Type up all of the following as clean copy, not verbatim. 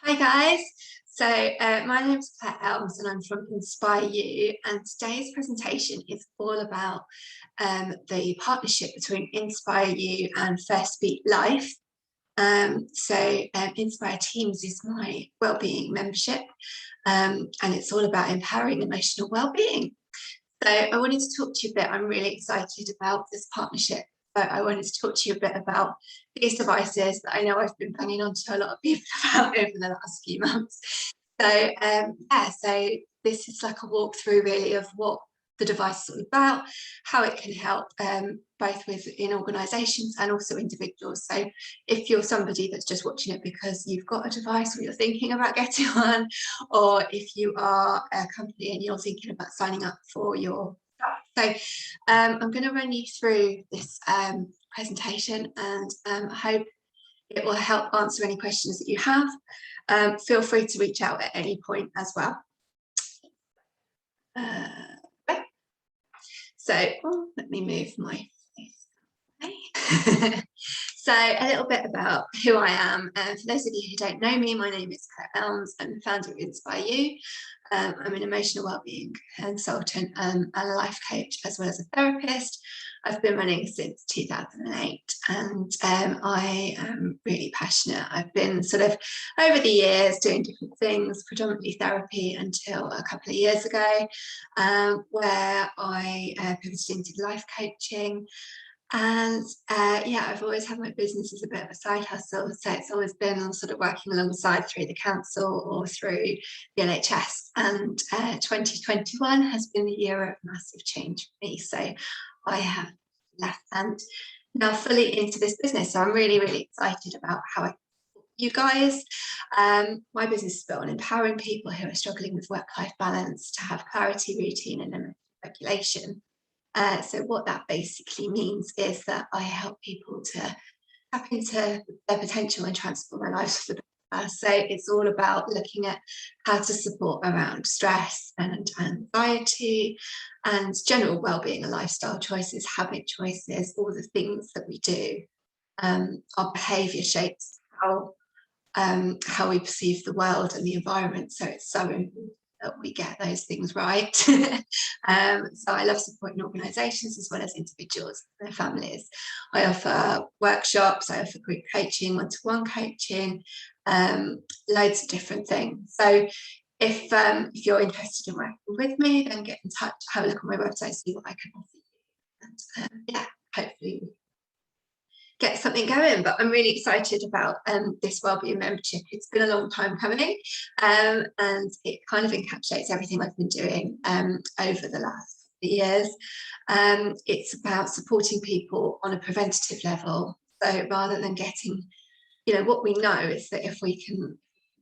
Hi guys, my name is Claire Elms and I'm from Inspire You, and today's presentation is all about the partnership between Inspire You and FirstBeat Life. Inspire Teams is my wellbeing membership, and it's all about empowering emotional wellbeing. So I wanted to talk to you a bit. I'm really excited about this partnership. So I wanted to talk to you a bit about these devices that I know I've been banging on to a lot of people about over the last few months. So this is like a walkthrough really of what the device is all about, how it can help both within organisations and also individuals. So if you're somebody that's just watching it because you've got a device or you're thinking about getting one, or if you are a company and you're thinking about signing up for your stuff. So I'm going to run you through this presentation, and I hope it will help answer any questions that you have. Feel free to reach out at any point as well. Let me move my face. So a little bit about who I am. For those of you who don't know me, my name is Claire Elms. I'm the founder of Inspire You. I'm an emotional wellbeing consultant and a life coach, as well as a therapist. I've been running since 2008, and I am really passionate. I've been sort of over the years doing different things, predominantly therapy until a couple of years ago, where I pivoted into life coaching. And I've always had my business as a bit of a side hustle, so it's always been on sort of working alongside through the council or through the NHS. And 2021 has been the year of massive change for me, so I have left and now fully into this business. So I'm really, really excited about how I you guys. My business is built on empowering people who are struggling with work-life balance to have clarity, routine, and regulation. So what that basically means is that I help people to tap into their potential and transform their lives for the better. So it's all about looking at how to support around stress and anxiety and general well-being and lifestyle choices, habit choices, all the things that we do. Our behaviour shapes how we perceive the world and the environment. So it's so important that we get those things right. So I love supporting organisations as well as individuals and their families. I offer workshops, I offer group coaching, one-to-one coaching, loads of different things. So if you're interested in working with me, then get in touch, have a look on my website, see what I can offer you. And hopefully get something going. But I'm really excited about this wellbeing membership. It's been a long time coming, and it kind of encapsulates everything I've been doing over the last years. It's about supporting people on a preventative level. So rather than getting, what we know is that if we can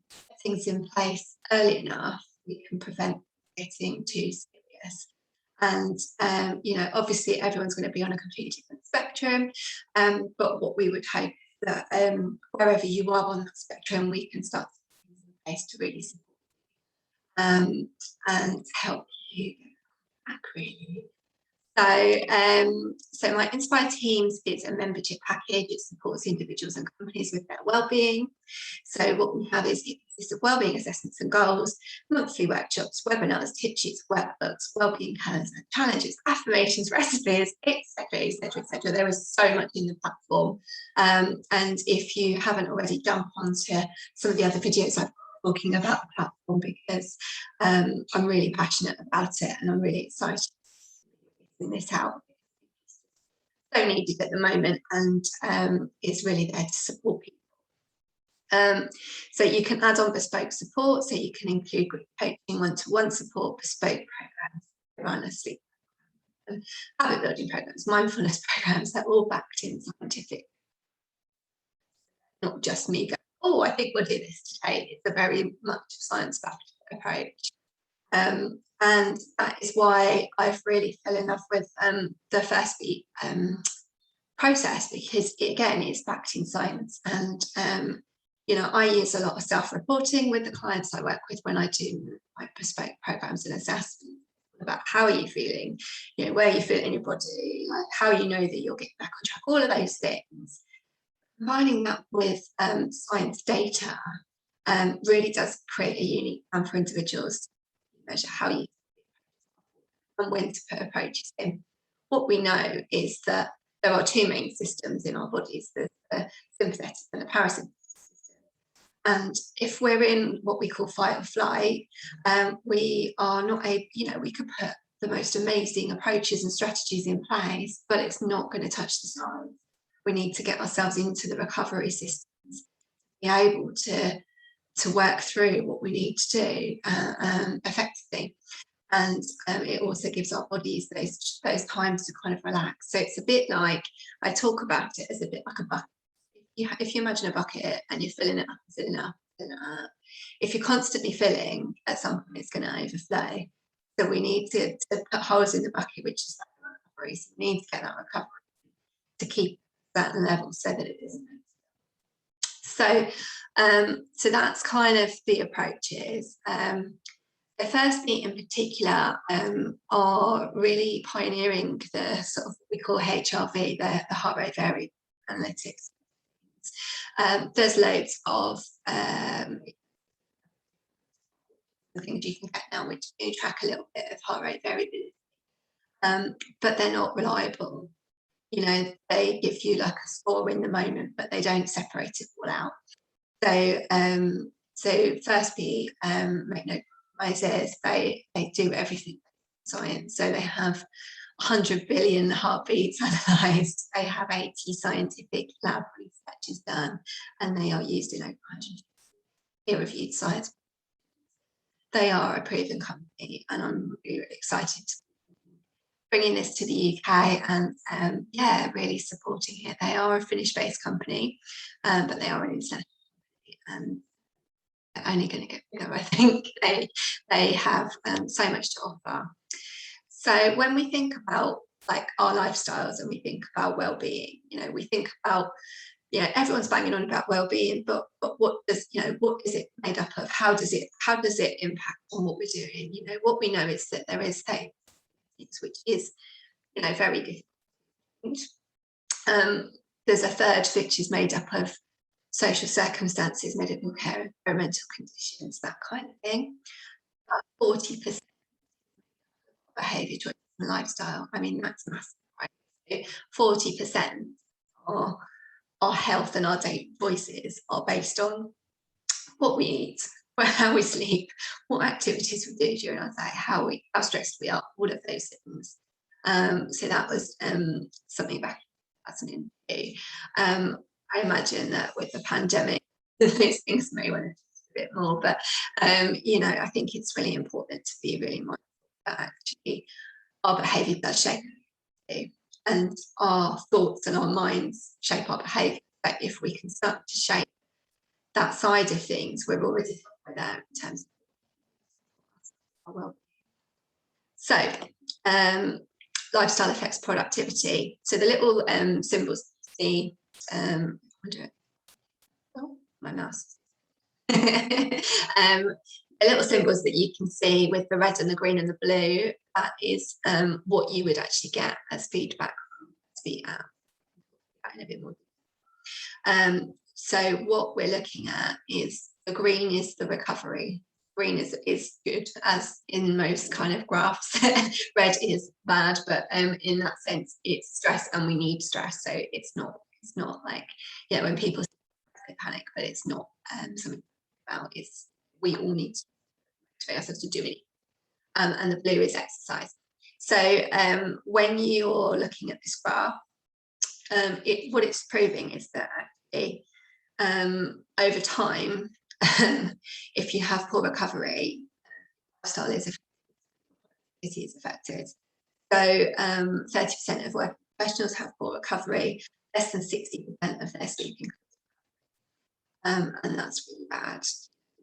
get things in place early enough, we can prevent getting too serious. And obviously everyone's going to be on a completely different spectrum, but what we would hope that wherever you are on that spectrum, we can start things in place to really support and help you back really. So my Inspire Teams is a membership package. It supports individuals and companies with their wellbeing. So what we have is it consists of wellbeing assessments and goals, monthly workshops, webinars, tip sheets, workbooks, wellbeing calendars, challenges, affirmations, recipes, etc., etc., etc. There is so much in the platform, and if you haven't already, jump onto some of the other videos I've talking about the platform, because I'm really passionate about it and I'm really excited this out. So needed at the moment, and is really there to support people. So you can add on bespoke support, so you can include group coaching, one-to-one support, bespoke programs, run sleep and habit building programs, mindfulness programs. They're all backed in scientific, not just me going, oh, I think we'll do this today. It's a very much science-backed approach. And that is why I've really fell in love with the FirstBeat process, because again, it's backed in science. And I use a lot of self-reporting with the clients I work with when I do my bespoke programs and assessments about how are you feeling, where you feel in your body, like how you know that you're getting back on track, all of those things. Combining that with science data really does create a unique plan for individuals to measure how you and when to put approaches in. What we know is that there are two main systems in our bodies, the sympathetic and the parasympathetic system. And if we're in what we call fight or flight, we are not able, we could put the most amazing approaches and strategies in place, but it's not going to touch the sides. We need to get ourselves into the recovery systems, be able to work through what we need to do effectively. And it also gives our bodies those times to kind of relax. So it's a bit like, I talk about it as a bit like a bucket. If you imagine a bucket and you're filling it up, filling it up, filling it up, if you're constantly filling, at some point it's going to overflow. So we need to put holes in the bucket, which is that recovery. So we need to get that recovery to keep that level so that it isn't. So that's kind of the approaches. The FirstBeat in particular are really pioneering the sort of what we call HRV, the heart rate variable analytics. There's loads of things you can get now which do track a little bit of heart rate variability, but they're not reliable. They give you like a score in the moment, but they don't separate it all out. So FirstBeat, make no promises, they do everything science. So they have 100 billion heartbeats analysed, they have 80 scientific lab researches done, and they are used in over 100 peer-reviewed science. They are a proven company, and I'm really excited to bringing this to the UK and really supporting it. They are a Finnish-based company, but they are an international company, and they're only going to get bigger. I think they have so much to offer. So when we think about like our lifestyles and we think about well-being, we think about everyone's banging on about well-being, but what is it made up of? How does it impact on what we're doing? What we know is that there is things which is very good. There's a third which is made up of social circumstances, medical care, environmental conditions, that kind of thing. 40% behaviour choice and lifestyle. I mean, that's massive, right? 40% of our health and our daily choices are based on what we eat, how we sleep, what activities we do during our day, how stressed we are, all of those things. So that was something back in 2002. I imagine that with the pandemic, those things may want to a bit more, but I think it's really important to be really mindful that actually our behaviour does shape it, and our thoughts and our minds shape our behaviour. But if we can start to shape that side of things, we're already there in terms of our well-being. So lifestyle affects productivity. So the little symbols you see, my mouse. The little symbols that you can see with the red and the green and the blue, that is what you would actually get as feedback from the app. In a bit more. So what we're looking at is the green is the recovery. Green is good, as in most kind of graphs. Red is bad, but in that sense, it's stress, and we need stress. So it's not like when people panic, but it's not something about. It's we all need to motivate ourselves to do it. And the blue is exercise. So when you're looking at this graph, what it's proving is that actually over time, if you have poor recovery, lifestyle is affected. So 30% of working professionals have poor recovery, less than 60% of their sleeping, and that's really bad.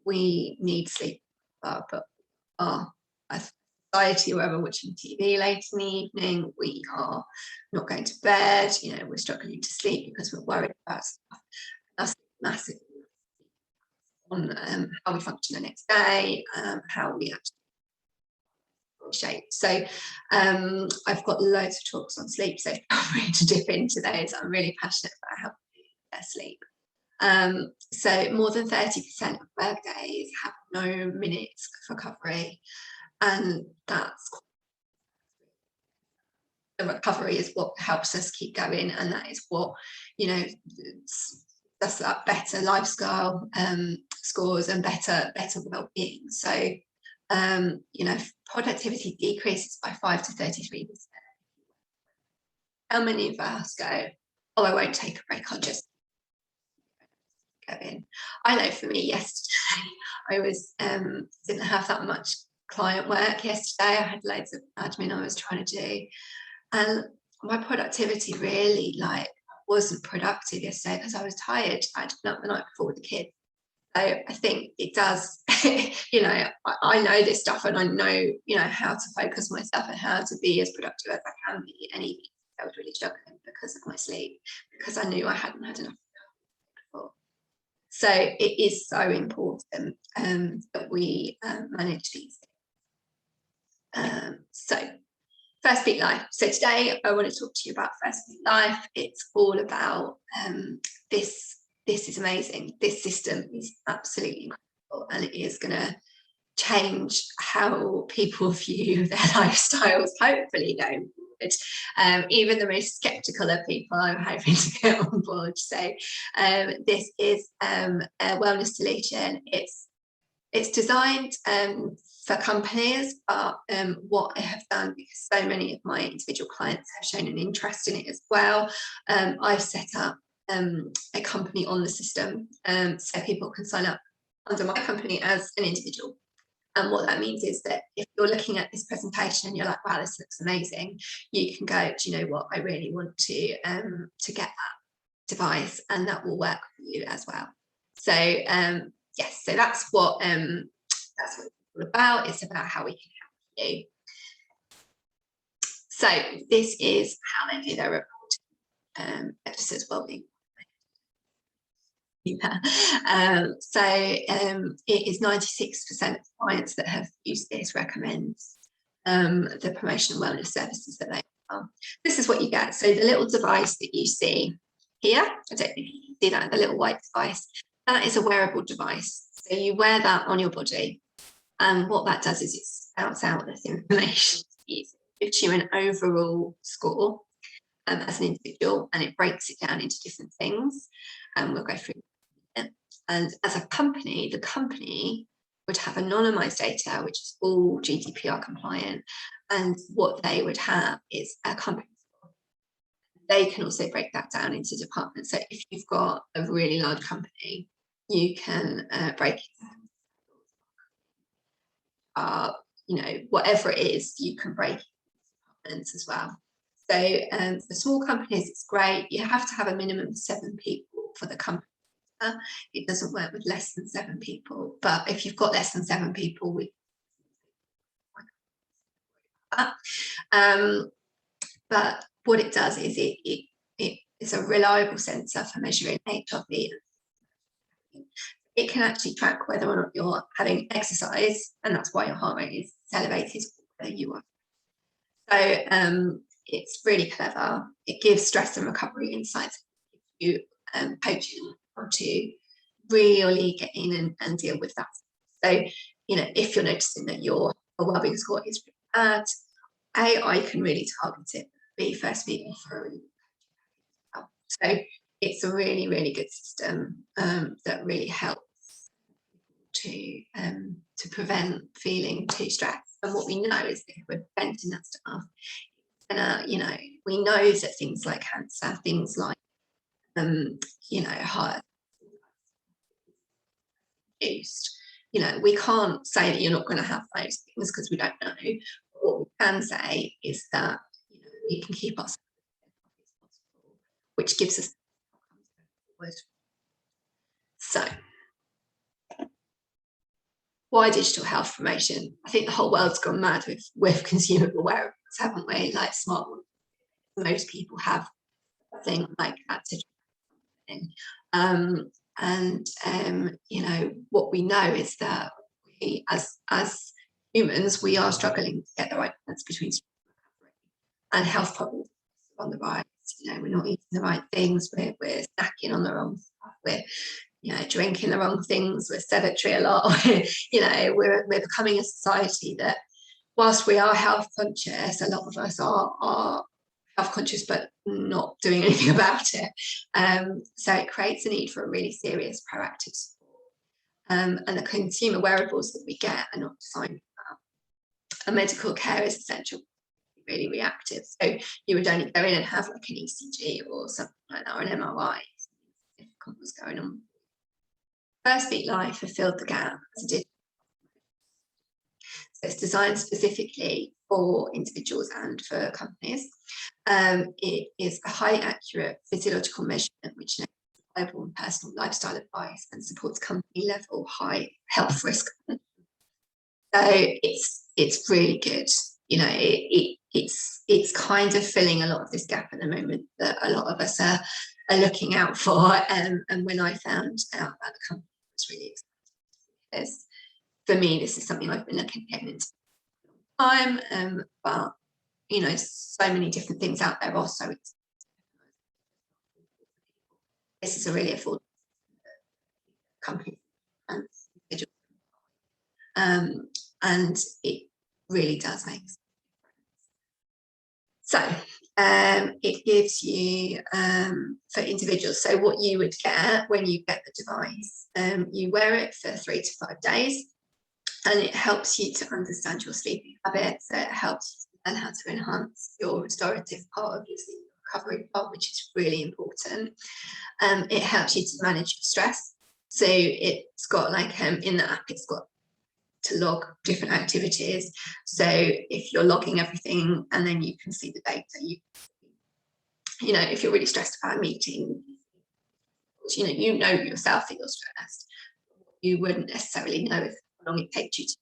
We need sleep, but our society, or we're watching TV late in the evening, we are not going to bed, we're struggling to sleep because we're worried about stuff. That's massive on how we function the next day, how we actually shape. So I've got loads of talks on sleep, so feel free to dip into those. I'm really passionate about helping their sleep. So more than 30% of work days have no minutes of recovery, and that's the recovery is what helps us keep going, and that is what, you know, does that better lifestyle scores and better well-being. So you know, productivity decreases by 5 to 33%. How many of us go, oh, I won't take a break, I'll just go in? I know for me, yesterday I was didn't have that much client work yesterday. I had loads of admin I was trying to do, and my productivity really wasn't productive yesterday because I was tired. I'd been up the night before with the kids. So I think it does, you know, I know this stuff, and I know, you know, how to focus myself and how to be as productive as I can be. And even I was really struggling because of my sleep, because I knew I hadn't had enough before. So it is so important that we manage these things. So FirstBeat Life. So today I want to talk to you about FirstBeat Life. It's all about this. This is amazing. This system is absolutely incredible, and it is going to change how people view their lifestyles, hopefully going forward. Even the most skeptical of people, I'm hoping to get on board. So this is a wellness solution. It's designed for companies, but what I have done, because so many of my individual clients have shown an interest in it as well, I've set up a company on the system, so people can sign up under my company as an individual. And what that means is that if you're looking at this presentation and you're like, wow, this looks amazing, you can go, do you know what, I really want to get that device, and that will work for you as well. So yes, so that's what it's all about. It's about how we can help you. So this is how they do their report. Episodes wellbeing. So it is 96% of clients that have used this recommends the promotion and wellness services that they are. This is what you get. So the little device that you see here, I don't know if you can see that, the little white device, that is a wearable device. So you wear that on your body, and what that does is it spouts out this information. It gives you an overall score as an individual, and it breaks it down into different things, and we'll go through it. And as a company, the company would have anonymized data, which is all GDPR compliant, and what they would have is a company score. They can also break that down into departments. So if you've got a really large company, you can break it down. You know, whatever it is, you can break it into departments as well. So for small companies, it's great. You have to have a minimum of 7 people for the company. It doesn't work with less than 7 people, but if you've got less than 7 people, but what it does is it is a reliable sensor for measuring HRV. It can actually track whether or not you're having exercise, and that's why your heart rate is elevated, whether you are. So it's really clever. It gives stress and recovery insights. You coaching to really get in and deal with that. So, you know, if you're noticing that your wellbeing score is really bad, I can really target it, be FirstBeat for well. So it's a really, really good system that really helps to prevent feeling too stressed. And what we know is that if we're preventing that stuff, you know, we know that things like cancer, things like you know, heart induced. You know, we can't say that you're not going to have those things because we don't know. But what we can say is that, you know, we can keep ourselves as possible, which gives us forward. So, why digital health promotion? I think the whole world's gone mad with consumable wearables, haven't we? Like smart ones. Most people have a thing like that to you know, what we know is that we, as humans, we are struggling to get the right balance between recovery and health problems on the rise. You know, we're not eating the right things, we're snacking on the wrong stuff, we're, you know, drinking the wrong things, we're sedentary a lot. You know, we're becoming a society that, whilst we are health conscious, a lot of us are health conscious but not doing anything about it. So it creates a need for a really serious proactive support. And the consumer wearables that we get are not designed for that. And medical care is essential, really reactive. So you would only go in and have like an ECG or something like that, or an MRI if something was going on. FirstBeat Life have filled the gap as a digital. So it's designed specifically for individuals and for companies. It is a highly accurate physiological measurement which enables reliable and personal lifestyle advice and supports company level high health risk. So it's really good. You know, it's kind of filling a lot of this gap at the moment that a lot of us are looking out for. And when I found out about the company, I was really excited. Because for me, this is something I've been looking at into time, but you know, so many different things out there also. This is a really affordable company, and it really does make sense. So it gives you, for individuals, so what you would get when you get the device, you wear it for 3 to 5 days, and it helps you to understand your sleeping habits. So it helps you learn how to enhance your restorative part of your sleep recovery part, which is really important. It helps you to manage your stress. So it's got like, in the app, it's got to log different activities. So if you're logging everything, and then you can see the data, you know, if you're really stressed about a meeting, you know yourself that you're stressed. You wouldn't necessarily know if how long it takes you to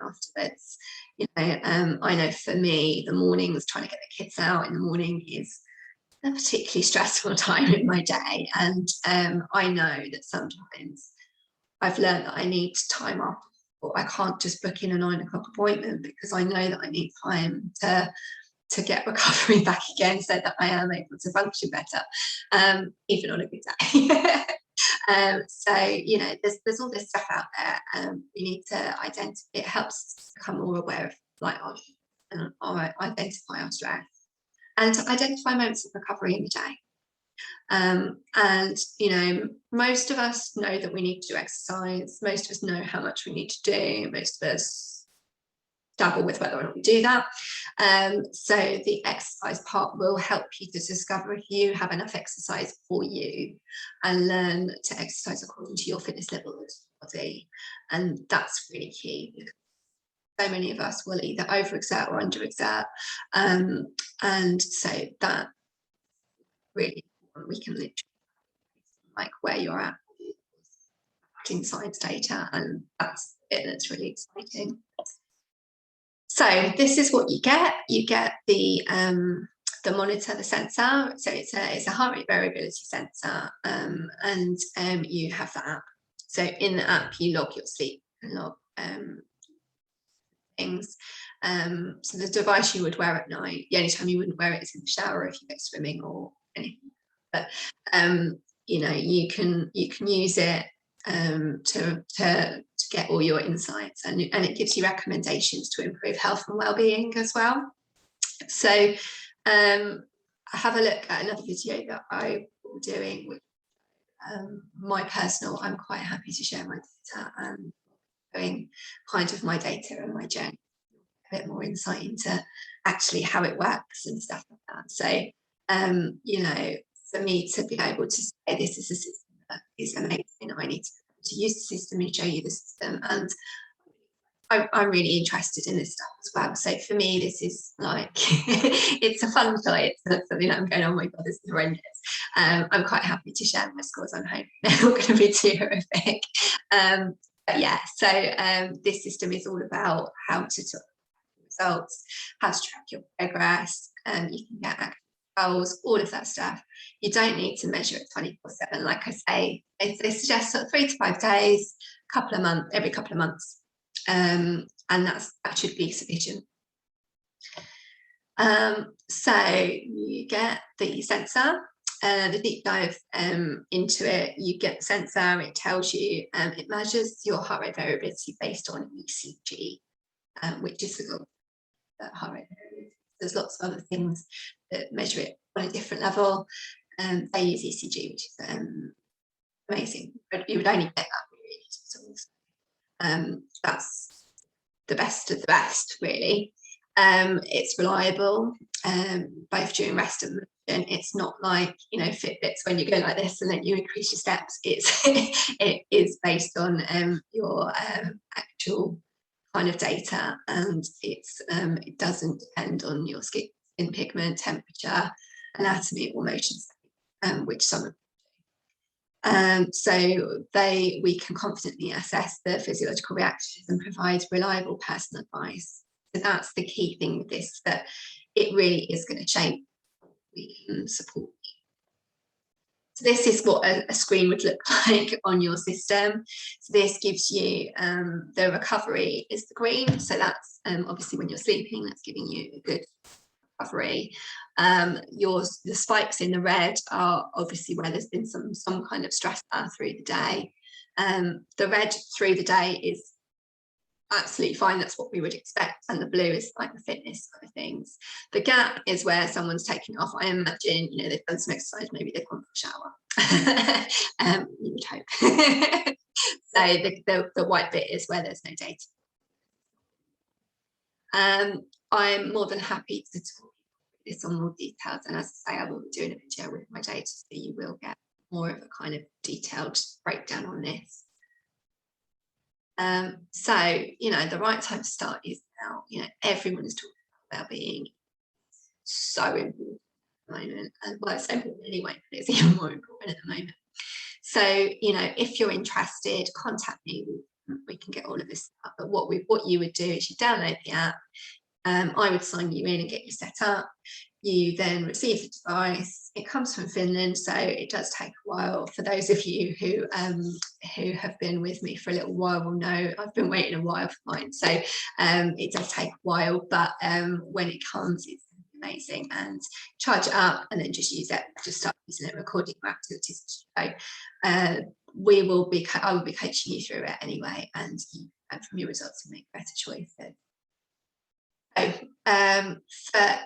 afterwards. You know, I know for me, the mornings, trying to get the kids out in the morning is a particularly stressful time in my day, and I know that sometimes I've learned that I need time off. I can't just book in a 9 o'clock appointment, because I know that I need time to get recovery back again, so that I am able to function better, even on a good day. So you know, there's all this stuff out there. We need to identify. It helps us become more aware of like identify our stress, and to identify moments of recovery in the day. And you know, most of us know that we need to do exercise. Most of us know how much we need to do. Most of us dabble with whether or not we do that. So the exercise part will help you to discover if you have enough exercise for you, and learn to exercise according to your fitness level as body. And that's really key, because so many of us will either overexert or underexert. And so that really, we can literally like where you're at in science data, and that's it. That's really exciting. So this is what you get. You get the monitor, the sensor. So it's a heart rate variability sensor, and you have the app. So in the app, you log your sleep and log things. So the device you would wear at night, the only time you wouldn't wear it is in the shower if you go swimming or anything. But you know, you can use it to get all your insights, and it gives you recommendations to improve health and well-being as well. So have a look at another video that I will be doing with my personal. I'm quite happy to share my data and going kind of my data and my journey, a bit more insight into actually how it works and stuff like that. So you know, for me to be able to say this is a system that is amazing, I need to use the system and show you the system, and I'm really interested in this stuff as well. So for me, this is like it's a fun toy. It's something that I'm going, oh my god, this is horrendous. I'm quite happy to share my scores. I'm hoping they're not going to be too horrific. But yeah, so this system is all about how to track results, how to track your progress, and you can get goals, all of that stuff. You don't need to measure it 24/7. Like I say, they suggest sort of 3 to 5 days, every couple of months. And that should be sufficient. So you get the sensor, the deep dive into it. You get the sensor, it tells you, it measures your heart rate variability based on ECG, which is the heart rate variability. There's lots of other things that measure it on a different level. They use ECG, which is amazing, but you would only get that really. That's the best of the best, really. It's reliable, both during rest and motion. It's not like, you know, Fitbits when you go like this and then you increase your steps. It is based on your actual kind of data, and it doesn't depend on your skin pigment, temperature, anatomy, or motion state, which some of so we can confidently assess the physiological reactions and provide reliable personal advice. So that's the key thing with this, that it really is going to change how we can support you. So this is what a screen would look like on your system. So this gives you the recovery is the green. So that's obviously when you're sleeping, that's giving you a good recovery. The spikes in the red are obviously where there's been some kind of stress through the day. The red through the day is absolutely fine, that's what we would expect, and the blue is like the fitness kind of things. The gap is where someone's taking off. I imagine, you know, they've done some exercise, maybe they've gone for a shower. You would hope. So the white bit is where there's no data. I'm more than happy to talk this on more details, and as I say, I will be doing a video with my data, so you will get more of a kind of detailed breakdown on this. So, you know, the right time to start is now. You know, everyone is talking about well-being. So important at the moment, and well, it's so important anyway, but it's even more important at the moment. So, you know, if you're interested, contact me. We can get all of this up. But what you would do is you download the app. I would sign you in and get you set up. You then receive the device. It comes from Finland, so it does take a while. For those of you who have been with me for a little while will know I've been waiting a while for mine. So it does take a while, but when it comes, it's amazing. And charge it up and then just use it. Just start using it, recording your activities. So I will be coaching you through it anyway, and you from your results to make better choices. So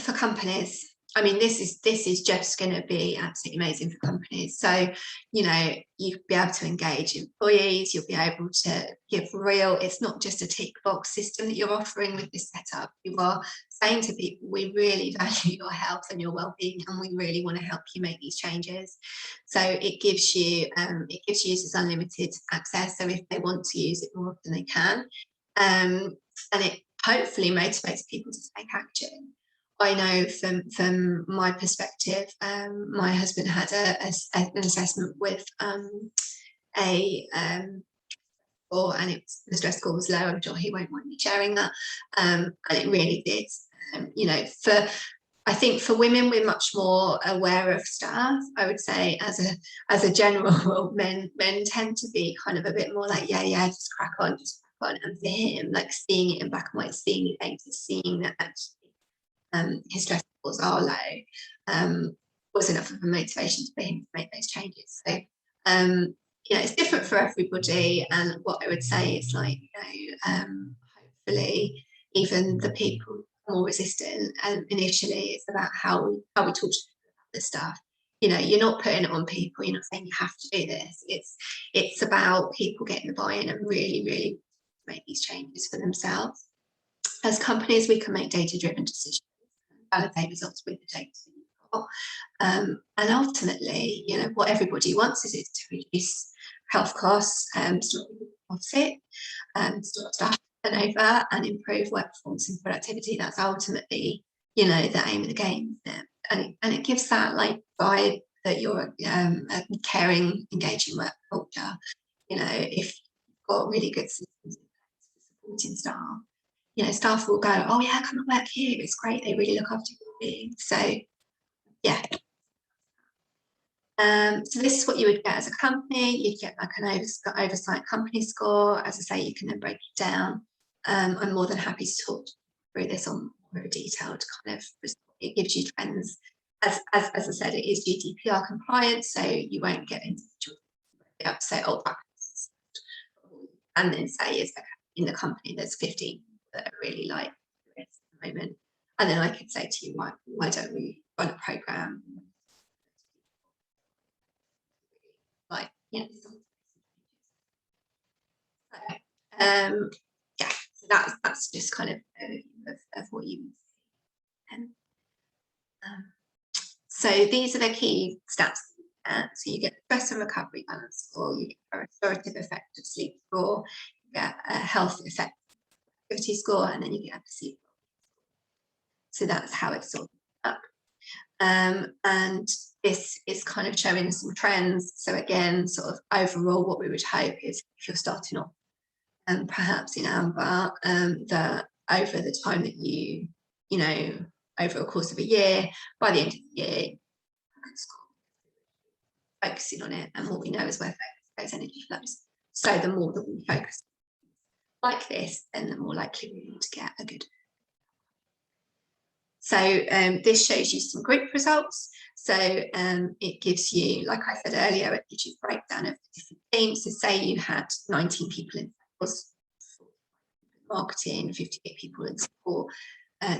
for companies, I mean, this is just going to be absolutely amazing for companies. So, you know, you'll be able to engage employees, you'll be able to give it's not just a tick box system that you're offering with this setup. You are saying to people, we really value your health and your well-being, and we really want to help you make these changes. So it gives users unlimited access. So if they want to use it more often, they can. And it hopefully motivates people to take action. I know from my perspective, my husband had an assessment with and the stress score was low. I'm sure he won't mind me sharing that. And it really did. You know, I think for women, we're much more aware of stuff. I would say as a general rule, men tend to be kind of a bit more like, yeah, just crack on. And for him, like seeing it in black and white, seeing the data, seeing that actually his stress levels are low, was enough of a motivation for him to make those changes. So, you know, it's different for everybody. And what I would say is, like, you know, hopefully, even the people more resistant, initially, it's about how we talk to people about this stuff. You know, you're not putting it on people. You're not saying you have to do this. It's about people getting the buy-in and really make these changes for themselves. As companies, we can make data-driven decisions, validate results with the data that you've got. And ultimately, you know, what everybody wants is to reduce health costs, stop profit, stop staff turnover, and improve work performance and productivity. That's ultimately, you know, the aim of the game, isn't it? And it gives that like vibe that you're a caring, engaging work culture. You know, if you've got really good systems supporting staff, you know, staff will go, oh yeah, come and work here, it's great, they really look after your being. So yeah. So this is what you would get as a company. You'd get like an oversight company score. As I say, you can then break it down. I'm more than happy to talk through this on more a detailed kind of result. It gives you trends. As I said, it is GDPR compliant, so you won't get individual say, oh, and then say is okay, in the company there's 15 that are really like this at the moment, and then I could say to you, why don't we run a program like yeah. Yeah, so that's just kind of what you so these are the key stats. So you get stress and recovery balance score, you get a restorative effect of sleep score, you get a health effect activity score, and then you get a perceived. So that's how it's sorted up. And this is kind of showing some trends. So again, sort of overall, what we would hope is if you're starting off perhaps in amber, that over the time that you know, over a course of a year, by the end of the year, focusing on it, and what we know is where those energy flows. So the more that we focus like this, then the more likely we are to get a good. So this shows you some group results. So it gives you, like I said earlier, it gives you a breakdown of the different themes. So say you had 19 people in sales, marketing, 58 people in support,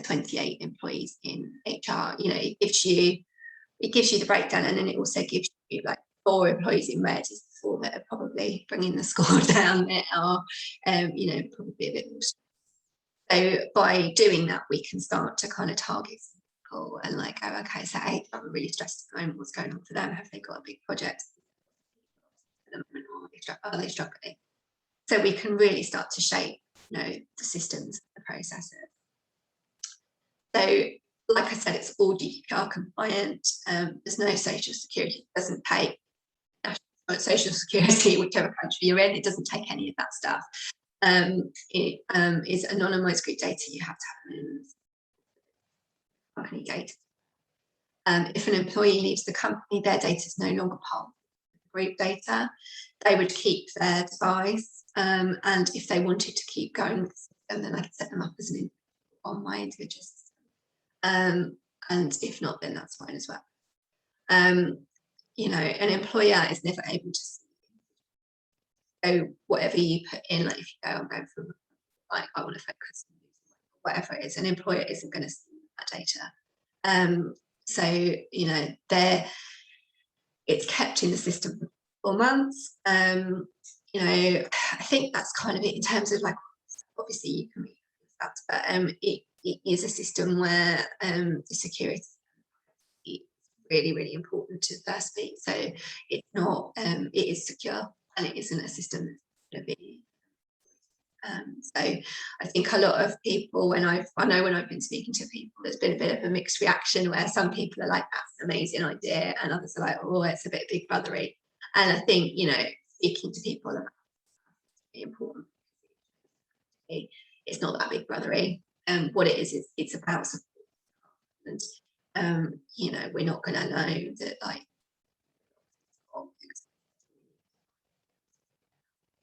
28 employees in HR. You know, it gives you the breakdown, and then it also gives you like 4 employees in red is 4 that are probably bringing the score down, that are you know, probably a bit more. So by doing that, we can start to kind of target people and like go, okay, so HR are really stressed at the moment, what's going on for them? Have they got a big project at the moment, or are they struggling? So we can really start to shape, you know, the systems, the processes. So like I said, it's all GDPR compliant. There's no social security. It doesn't take social security, whichever country you're in. It doesn't take any of that stuff. It is anonymized group data. You have to have company data. If an employee leaves the company, their data is no longer part of the group data. They would keep their device, and if they wanted to keep going with the system, then I could set them up as an on my individual system. And if not, then that's fine as well. You know, an employer is never able to see. So whatever you put in, like if you go, I'm going for, like, I want to focus on whatever it is, an employer isn't going to see that data. So, you know, it's kept in the system for 4 months. You know, I think that's kind of it in terms of like, obviously you can read that, but it is a system where the security is really, really important to FirstBeat. So it's not, it is secure, and it isn't a system that's going to be. So I think a lot of people, I know when I've been speaking to people, there's been a bit of a mixed reaction where some people are like, that's an amazing idea, and others are like, oh, it's a bit big brothery. And I think, you know, speaking to people about it's important. It's not that big brothery. What it is it's about support. And you know, we're not going to know that like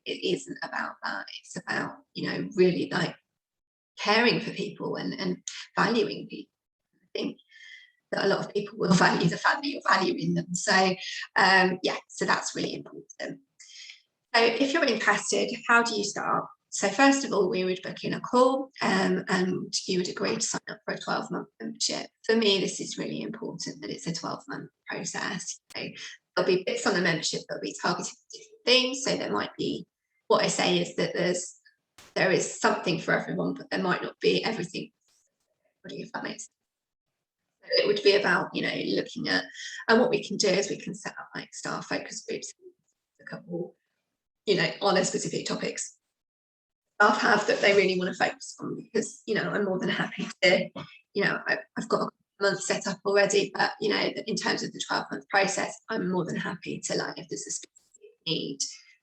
it isn't about that. It's about, you know, really like caring for people and valuing people. I think that a lot of people will value the fact that you're valuing them. So yeah, so that's really important. So if you're interested, how do you start? So first of all, we would book in a call, and you would agree to sign up for a 12-month membership. For me, this is really important that it's a 12-month process. So there'll be bits on the membership that will be targeted to different things. So there might be, what I say is that there is something for everyone, but there might not be everything for everybody, if that makes sense. So it would be about, you know, looking at, and what we can do is we can set up like staff focus groups, a couple, you know, on their specific topics staff have that they really want to focus on, because, you know, I'm more than happy to, you know, I've got a month set up already, but, you know, in terms of the 12-month process, I'm more than happy to, like, if there's a specific need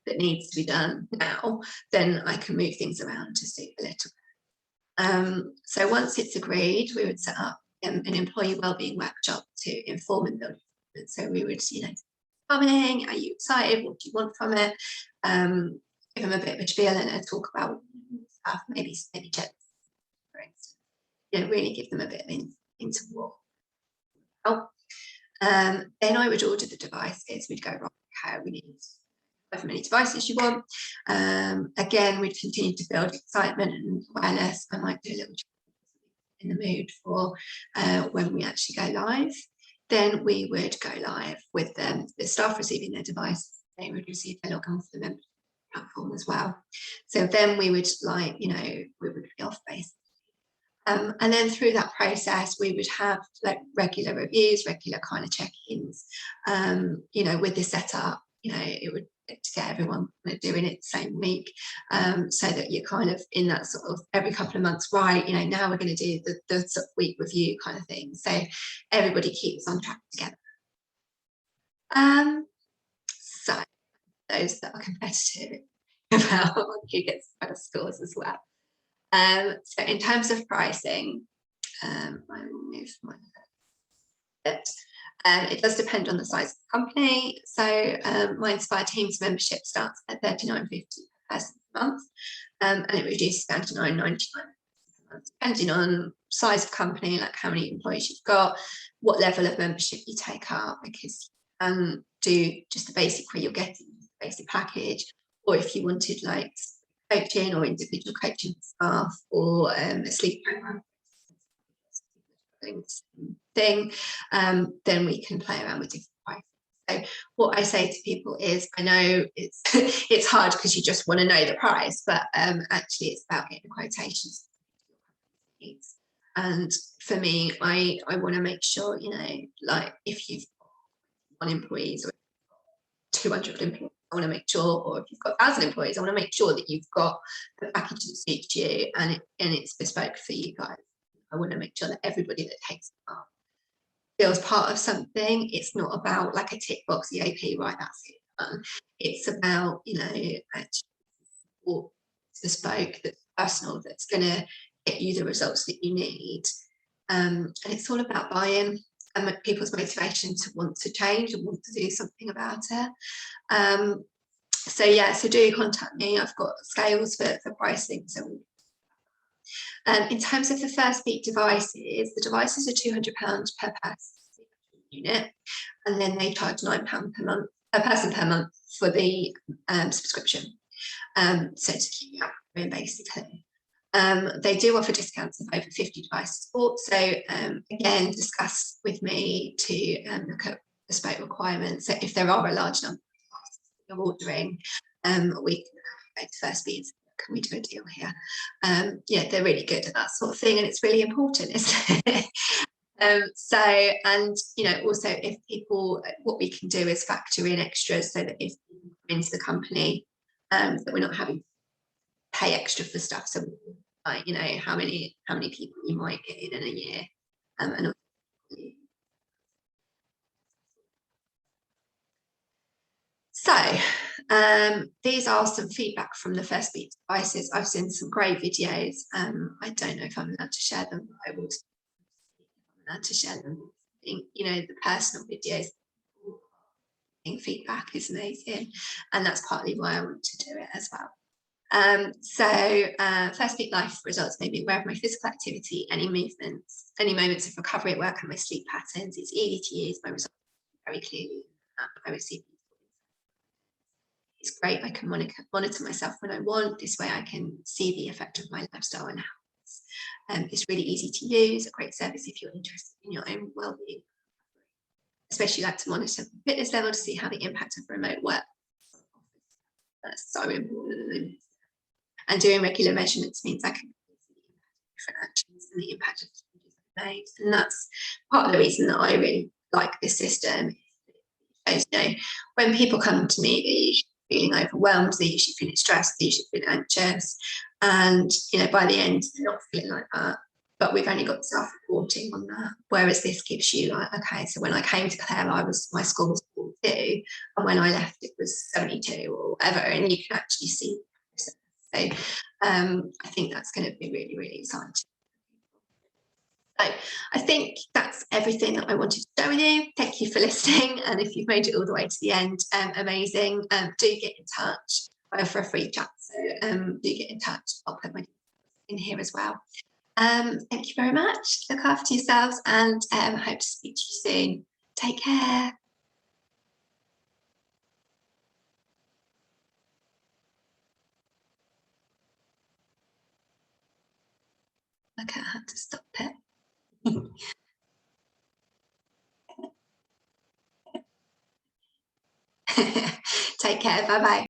that needs to be done now, then I can move things around to suit a little. So once it's agreed, we would set up an employee wellbeing workshop to inform and build. So we would, you know, coming, are you excited? What do you want from it? Give them a bit of a spiel and talk about stuff, maybe tips, for instance. really give them a bit of into what. Then I would order the devices. We'd go, right, okay, we need however many devices you want. Again, we'd continue to build excitement and awareness. I might do a little in the mood for when we actually go live. Then we would go live with them, the staff receiving their device. They would receive their login for the membership platform as well. So then we would we would be off base. And then through that process, we would have like regular reviews, regular kind of check-ins. With the setup, it would to get everyone doing it the same week, so that you're kind of in that sort of every couple of months, right? Now we're going to do the sort of week review kind of thing. So everybody keeps on track together. So those that are competitive about who gets better scores as well. So in terms of pricing, I will move my bit. It does depend on the size of the company. So my Inspire Teams membership starts at $39.50 per person per month, and it reduces down to $9.99 per month, depending on size of company, like how many employees you've got, what level of membership you take up, because do just the basic where you're getting the basic package, or if you wanted like coaching or individual coaching staff, or a sleep program thing, then we can play around with different prices. So what I say to people is, I know it's it's hard because you just want to know the price, but actually it's about getting quotations. And for me, I want to make sure, like if you've got 1 employee or 200 employees, I want to make sure, or if you've got 1,000 employees, I want to make sure that you've got the package that suits you and it's bespoke for you guys. I want to make sure that everybody that takes part feels part of something. It's not about like a tick box EAP, right? That's it. It's about, actually support bespoke, that's personal, that's going to get you the results that you need. And it's all about buy-in and people's motivation to want to change and want to do something about it. So do contact me. I've got scales for pricing. So in terms of the FirstBeat devices, the devices are £200 per person unit, and then they charge £9 per person per month for the subscription. So to keep you up, basically. They do offer discounts of over 50 device support. So again, discuss with me to look at bespoke requirements. So if there are a large number of devices you're ordering, we can go to FirstBeat. Can we do a deal here? They're really good at that sort of thing, and it's really important, isn't it? Also if people, what we can do is factor in extras so that if people come into the company, that we're not having to pay extra for stuff. So, how many people you might get in a year, and so these are some feedback from the FirstBeat devices. I've seen some great videos. I don't know if I'm allowed to share them, but I will allowed to share them. The personal videos, feedback is amazing, and that's partly why I want to do it as well. FirstBeat life results made me aware of my physical activity, any movements, any moments of recovery at work, and my sleep patterns. It's easy to use. My results very clearly. I receive. It's great. I can monitor myself when I want. This way I can see the effect of my lifestyle and habits. It's really easy to use, a great service if you're interested in your own well-being. Especially like to monitor the fitness level to see how the impact of remote work. That's so important. And doing regular measurements means I can see the impact of different actions and the impact of changes I've made. And that's part of the reason that I really like this system. When people come to me, they're usually feeling overwhelmed, they're usually feeling stressed, they're usually feeling anxious, and by the end they're not feeling like that, but we've only got self-reporting on that, whereas this gives you like, okay, so when I came to Claire, my score was 42, and when I left it was 72 or whatever, and you can actually see. So I think that's going to be really, really exciting. So I think that's everything that I wanted to share with you. Thank you for listening. And if you've made it all the way to the end, amazing. Do get in touch for a free chat. So do get in touch. I'll put my in here as well. Thank you very much. Look after yourselves, and I hope to speak to you soon. Take care. Okay, I have to stop it. Take care. Bye bye.